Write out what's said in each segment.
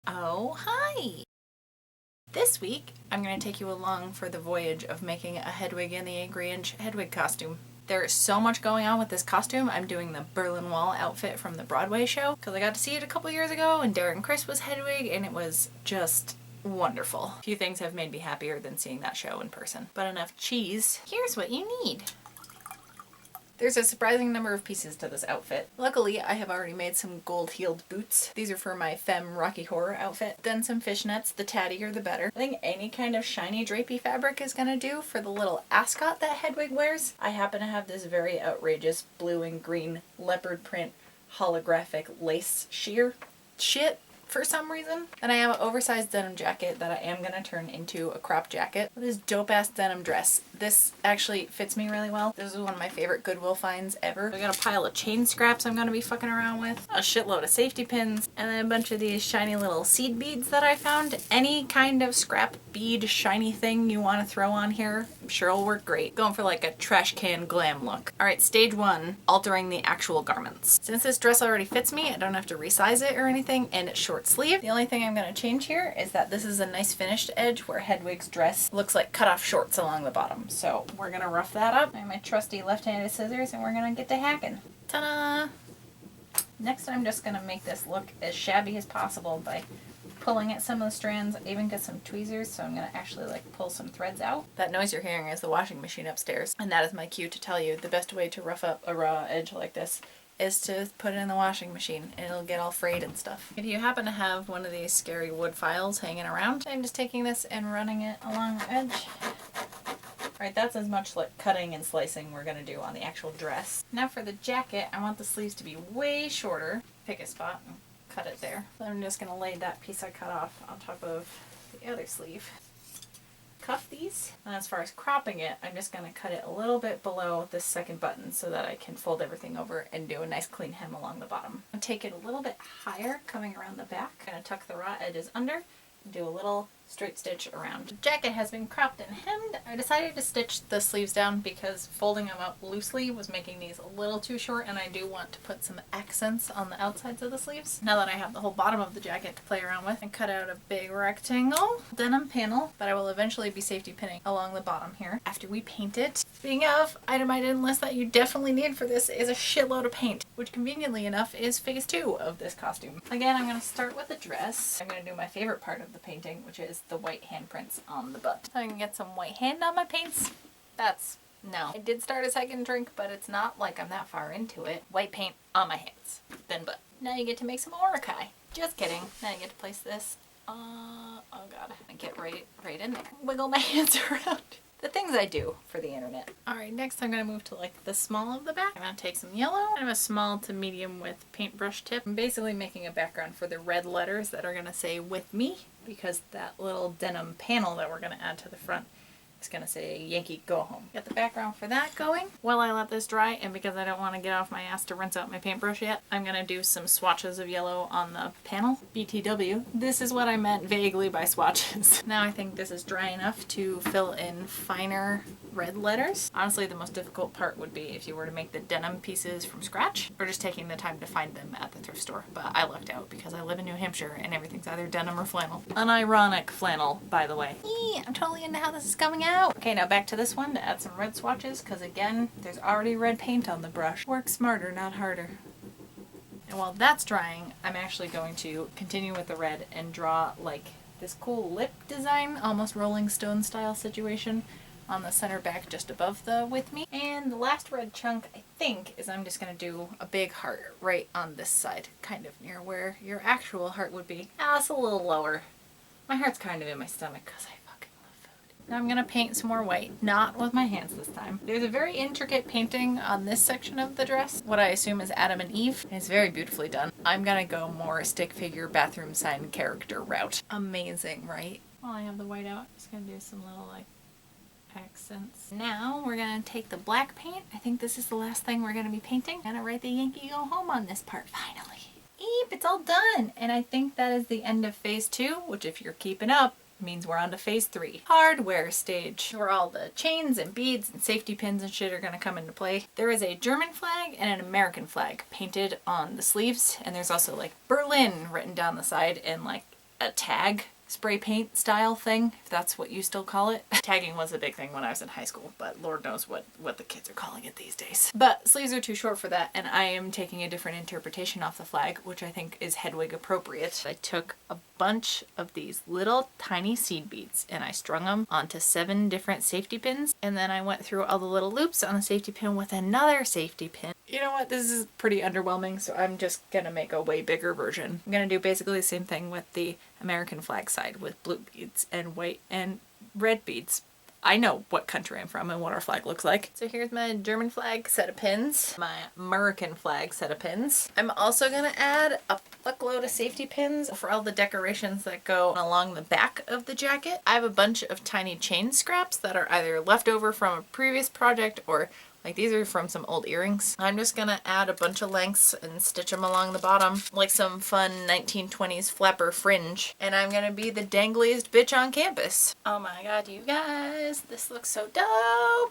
Oh, hi! This week, I'm going to take you along for the voyage of making a Hedwig and the Angry Inch Hedwig costume. There's so much going on with this costume. I'm doing the Berlin Wall outfit from the Broadway show because I got to see it a couple years ago and Darren Criss was Hedwig and it was just wonderful. Few things have made me happier than seeing that show in person. But enough cheese. Here's what you need. There's a surprising number of pieces to this outfit. Luckily, I have already made some gold-heeled boots. These are for my femme Rocky Horror outfit. Then some fishnets, the tattier the better. I think any kind of shiny drapey fabric is gonna do for the little ascot that Hedwig wears. I happen to have this very outrageous blue and green leopard print holographic lace sheer shit for some reason. And I have an oversized denim jacket that I am gonna turn into a crop jacket. This dope ass denim dress. This actually fits me really well. This is one of my favorite Goodwill finds ever. I got a pile of chain scraps I'm gonna be fucking around with, a shitload of safety pins, and then a bunch of these shiny little seed beads that I found. Any kind of scrap bead shiny thing you want to throw on here, I'm sure it'll work great. Going for like a trash can glam look. Alright, stage one, altering the actual garments. Since this dress already fits me, I don't have to resize it or anything, and it's short sleeve. The only thing I'm going to change here is that this is a nice finished edge where Hedwig's dress looks like cut off shorts along the bottom. So we're going to rough that up. I have my trusty left-handed scissors and we're going to get to hacking. Ta-da! Next I'm just going to make this look as shabby as possible by pulling at some of the strands. I even got some tweezers, so I'm going to actually like pull some threads out. That noise you're hearing is the washing machine upstairs, and that is my cue to tell you the best way to rough up a raw edge like this is to put it in the washing machine and it'll get all frayed and stuff. If you happen to have one of these scary wood files hanging around, I'm just taking this and running it along the edge. Alright, that's as much like cutting and slicing we're going to do on the actual dress. Now for the jacket, I want the sleeves to be way shorter. Pick a spot and cut it there. So I'm just going to lay that piece I cut off on top of the other sleeve. Cuff these, and as far as cropping it, I'm just going to cut it a little bit below this second button so that I can fold everything over and do a nice clean hem along the bottom. And take it a little bit higher coming around the back. I'm going to tuck the raw edges under and do a little straight stitch around. The jacket has been cropped and hemmed. I decided to stitch the sleeves down because folding them up loosely was making these a little too short, and I do want to put some accents on the outsides of the sleeves. Now that I have the whole bottom of the jacket to play around with, I cut out a big rectangle denim panel that I will eventually be safety pinning along the bottom here after we paint it. Speaking of, item I didn't list that you definitely need for this is a shitload of paint, which conveniently enough is phase 2 of this costume. Again, I'm going to start with the dress. I'm going to do my favorite part of the painting, which is the white handprints on the butt. So I can get some white hand on my paints. No. I did start a second drink, but it's not like I'm that far into it. White paint on my hands, then butt. Now you get to make some orakai. Just kidding. Now you get to place this. Oh god. I get right in there. Wiggle my hands around. The things I do for the internet. Alright, next I'm going to move to like the small of the back. I'm going to take some yellow. I have a small to medium width paintbrush tip. I'm basically making a background for the red letters that are going to say "with me," because that little denim panel that we're going to add to the front is going to say "Yankee Go Home." Got the background for that going. While I let this dry, and because I don't want to get off my ass to rinse out my paintbrush yet, I'm going to do some swatches of yellow on the panel. BTW. This is what I meant vaguely by swatches. Now I think this is dry enough to fill in finer red letters. Honestly, the most difficult part would be if you were to make the denim pieces from scratch, or just taking the time to find them at the thrift store. But I lucked out because I live in New Hampshire and everything's either denim or flannel. Unironic flannel, by the way. I'm totally into how this is coming out. Okay, now back to this one to add some red swatches, because again, there's already red paint on the brush. Work smarter, not harder. And while that's drying, I'm actually going to continue with the red and draw like this cool lip design, almost Rolling Stone style situation, on the center back just above the "with me." And the last red chunk, I think, is I'm just going to do a big heart right on this side, kind of near where your actual heart would be. It's a little lower. My heart's kind of in my stomach because I fucking love food. Now I'm going to paint some more white, not with my hands this time. There's a very intricate painting on this section of the dress, what I assume is Adam and Eve. It's very beautifully done. I'm going to go more stick figure bathroom sign character route. Amazing, right? While I have the white out, I'm just going to do some little like accents. Now we're going to take the black paint. I think this is the last thing we're going to be painting. I'm going to write the "Yankee Go Home" on this part finally. Eep, it's all done! And I think that is the end of phase 2, which if you're keeping up, means we're on to phase 3. Hardware stage, where all the chains and beads and safety pins and shit are going to come into play. There is a German flag and an American flag painted on the sleeves, and there's also like Berlin written down the side and like a tag spray paint style thing, if that's what you still call it. Tagging was a big thing when I was in high school, but Lord knows what the kids are calling it these days. But sleeves are too short for that, and I am taking a different interpretation off the flag, which I think is Hedwig appropriate. I took a bunch of these little tiny seed beads and I strung them onto 7 different safety pins, and then I went through all the little loops on the safety pin with another safety pin. You know what, this is pretty underwhelming, so I'm just gonna make a way bigger version. I'm gonna do basically the same thing with the American flag side with blue beads and white and red beads. I know what country I'm from and what our flag looks like. So here's my German flag set of pins, my American flag set of pins. I'm also gonna add a fuckload of safety pins for all the decorations that go along the back of the jacket. I have a bunch of tiny chain scraps that are either left over from a previous project or like these are from some old earrings. I'm just gonna add a bunch of lengths and stitch them along the bottom like some fun 1920s flapper fringe. And I'm gonna be the dangliest bitch on campus. Oh my god, you guys, this looks so dope.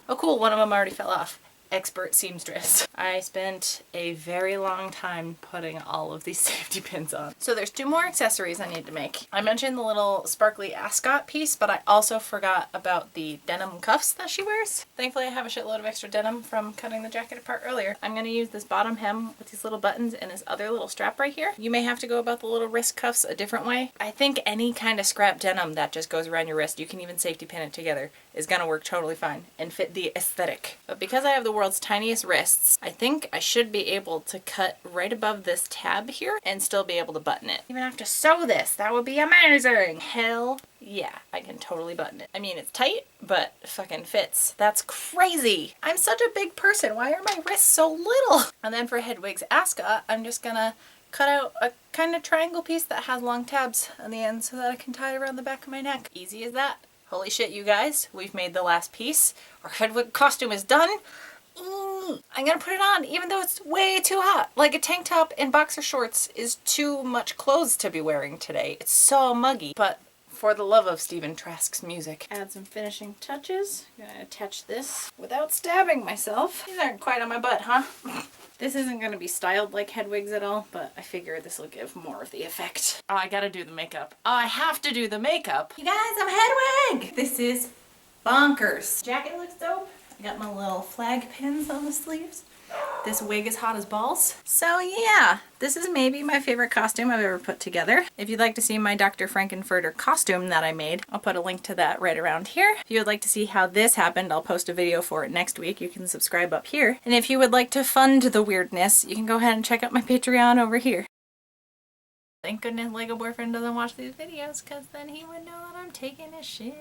Oh cool, one of them already fell off. Expert seamstress. I spent a very long time putting all of these safety pins on. So there's 2 more accessories I need to make. I mentioned the little sparkly ascot piece, but I also forgot about the denim cuffs that she wears. Thankfully I have a shitload of extra denim from cutting the jacket apart earlier. I'm gonna use this bottom hem with these little buttons and this other little strap right here. You may have to go about the little wrist cuffs a different way. I think any kind of scrap denim that just goes around your wrist, you can even safety pin it together, is gonna work totally fine and fit the aesthetic. But because I have the world's tiniest wrists, I think I should be able to cut right above this tab here and still be able to button it. Even have to sew this, that would be amazing. Hell yeah, I can totally button it. I mean, it's tight, but fucking fits. That's crazy. I'm such a big person. Why are my wrists so little? And then for Hedwig's ascot, I'm just gonna cut out a kind of triangle piece that has long tabs on the end so that I can tie it around the back of my neck. Easy as that. Holy shit, you guys, we've made the last piece. Our Hedwig costume is done. I'm gonna put it on even though it's way too hot. Like a tank top and boxer shorts is too much clothes to be wearing today. It's so muggy. But for the love of Stephen Trask's music. Add some finishing touches. I'm gonna attach this without stabbing myself. These aren't quite on my butt, huh? This isn't gonna be styled like Hedwig's at all, but I figure this will give more of the effect. Oh, I gotta do the makeup. Oh, I have to do the makeup. You guys, I'm Hedwig! This is bonkers. Jacket looks dope. I got my little flag pins on the sleeves. This wig is hot as balls. So yeah, this is maybe my favorite costume I've ever put together. If you'd like to see my Dr. Frankenfurter costume that I made, I'll put a link to that right around here. If you would like to see how this happened, I'll post a video for it next week. You can subscribe up here. And if you would like to fund the weirdness, you can go ahead and check out my Patreon over here. Thank goodness Lego Boyfriend doesn't watch these videos, because then he would know that I'm taking his shit.